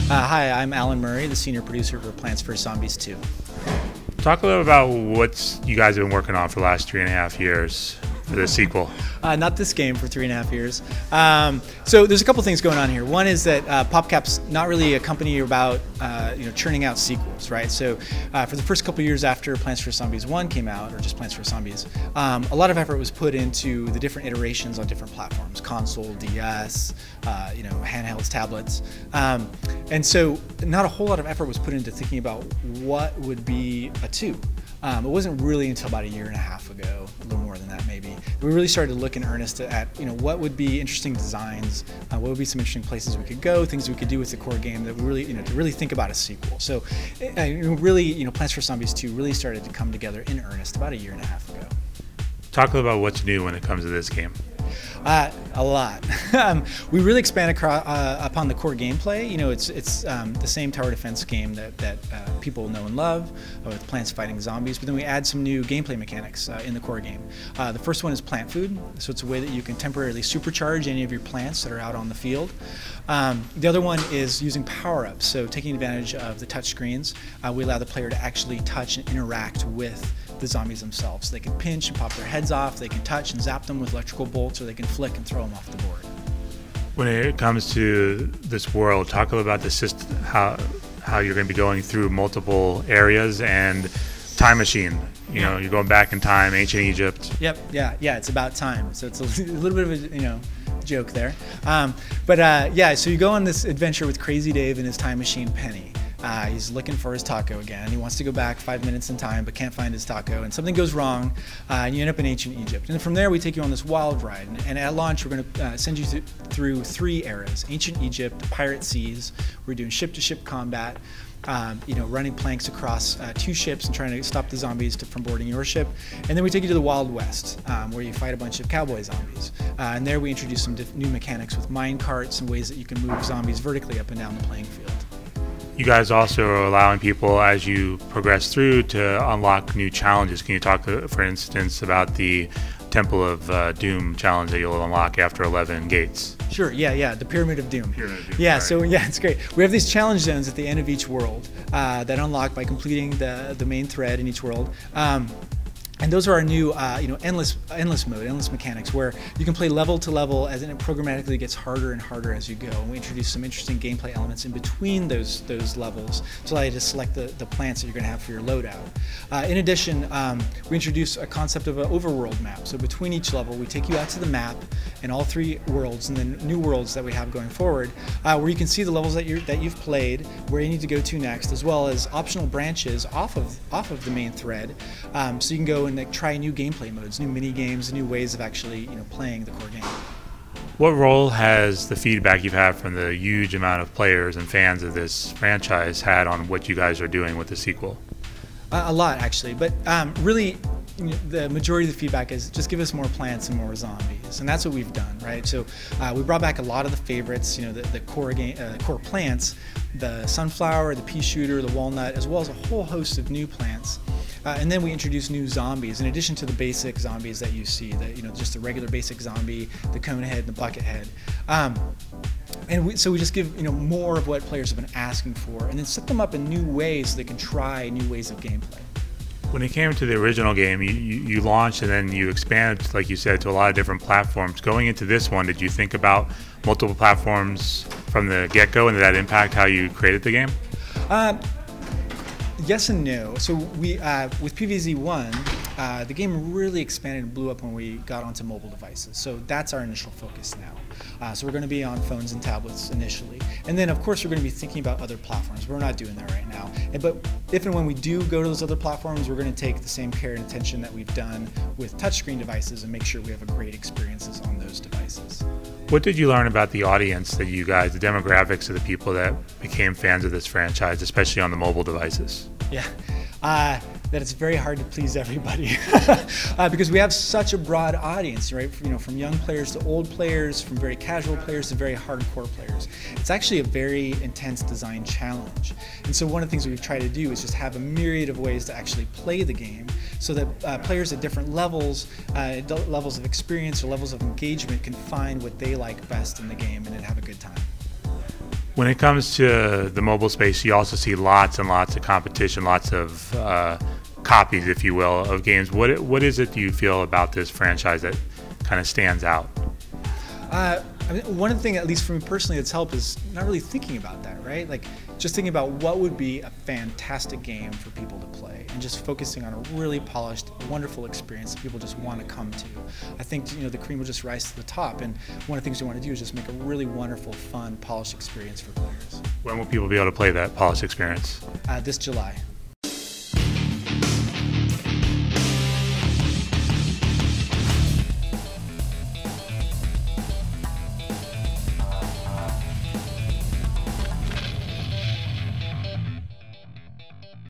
Hi, I'm Alan Murray, the senior producer for Plants vs. Zombies 2. Talk a little about what you guys have been working on for the last 3.5 years for the sequel. Not this game for 3.5 years. So there's a couple things going on here. One is that PopCap's not really a company about churning out sequels, right? So for the first couple years after Plants vs. Zombies 1 came out, or just Plants vs. Zombies, a lot of effort was put into the different iterations on different platforms: console, DS, handhelds, tablets, and so not a whole lot of effort was put into thinking about what would be a 2. It wasn't really until about 1.5 years ago, a little more than that maybe, that we really started to look in earnest at what would be interesting designs, what would be some interesting places we could go, things we could do with the core game that we really, to really think about a sequel. So really, Plants vs. Zombies 2 really started to come together in earnest about 1.5 years ago. Talk a little about what's new when it comes to this game. A lot. We really expand upon the core gameplay. It's the same tower defense game that people know and love, with plants fighting zombies, but then we add some new gameplay mechanics in the core game. The first one is plant food, so it's a way that you can temporarily supercharge any of your plants that are out on the field. The other one is using power-ups, so taking advantage of the touch screens. We allow the player to actually touch and interact with the zombies themselves. They can pinch and pop their heads off, they can touch and zap them with electrical bolts, or they can flick and throw them off the board. When it comes to this world, talk a little about the system, how you're going to be going through multiple areas and time machine. You're going back in time, ancient Egypt. Yep, yeah, it's about time. So it's a little bit of a joke there. So you go on this adventure with Crazy Dave and his time machine Penny. He's looking for his taco again. He wants to go back 5 minutes in time, but can't find his taco, and something goes wrong, and you end up in ancient Egypt. And from there, we take you on this wild ride. And at launch, we're going to send you through 3 eras: ancient Egypt, pirate seas. We're doing ship-to-ship combat. Running planks across 2 ships and trying to stop the zombies from boarding your ship. And then we take you to the Wild West, where you fight a bunch of cowboy zombies. And there we introduce some new mechanics with mine carts and ways that you can move zombies vertically up and down the playing field. You guys also are allowing people, as you progress through, to unlock new challenges. Can you talk, for instance, about the Temple of Doom challenge that you'll unlock after 11 gates? Sure, yeah, the Pyramid of Doom. Yeah, so it's great. We have these challenge zones at the end of each world that unlock by completing the main thread in each world. And those are our new, endless mode, endless mechanics, where you can play level to level as it programmatically gets harder and harder as you go. And we introduce some interesting gameplay elements in between those levels to allow you to select the plants that you're going to have for your loadout. In addition, we introduce a concept of an overworld map. So between each level, we take you out to the map in all 3 worlds, and then new worlds that we have going forward, where you can see the levels that you've played, where you need to go to next, as well as optional branches off of the main thread, so you can go and try new gameplay modes, new mini games, new ways of actually playing the core game. What role has the feedback you've had from the huge amount of players and fans of this franchise had on what you guys are doing with the sequel? A lot, actually, but really the majority of the feedback is just give us more plants and more zombies, and that's what we've done, right? So we brought back a lot of the favorites, the core plants, the sunflower, the pea shooter, the walnut, as well as a whole host of new plants. And then we introduce new zombies, in addition to the basic zombies that you see, just the regular basic zombie, the cone head, the bucket head. So we just give more of what players have been asking for, and then set them up in new ways so they can try new ways of gameplay. When it came to the original game, you launched and then you expanded, like you said, to a lot of different platforms. Going into this one, did you think about multiple platforms from the get-go, and did that impact how you created the game? Yes and no. So we, with PVZ1, the game really expanded and blew up when we got onto mobile devices. So that's our initial focus now. So we're going to be on phones and tablets initially. And then, of course, we're going to be thinking about other platforms. We're not doing that right now. But if and when we do go to those other platforms, we're going to take the same care and attention that we've done with touchscreen devices and make sure we have a great experiences on those devices. What did you learn about the audience that you guys, the demographics of the people that became fans of this franchise, especially on the mobile devices? Yeah, that it's very hard to please everybody because we have such a broad audience, right? From young players to old players, from very casual players to very hardcore players. It's actually a very intense design challenge. And so one of the things we've tried to do is just have a myriad of ways to actually play the game so that players at different levels, levels of experience or levels of engagement can find what they like best in the game and then have a good time. When it comes to the mobile space, you also see lots and lots of competition, lots of copies, if you will, of games. What is it do you feel about this franchise that kind of stands out? I mean, one of the things, at least for me personally, that's helped is not really thinking about that, right? Like just thinking about what would be a fantastic game for people to play, and just focusing on a really polished, wonderful experience that people just want to come to. I think the cream will just rise to the top, and one of the things we want to do is just make a really wonderful, fun, polished experience for players. When will people be able to play that polished experience? This July.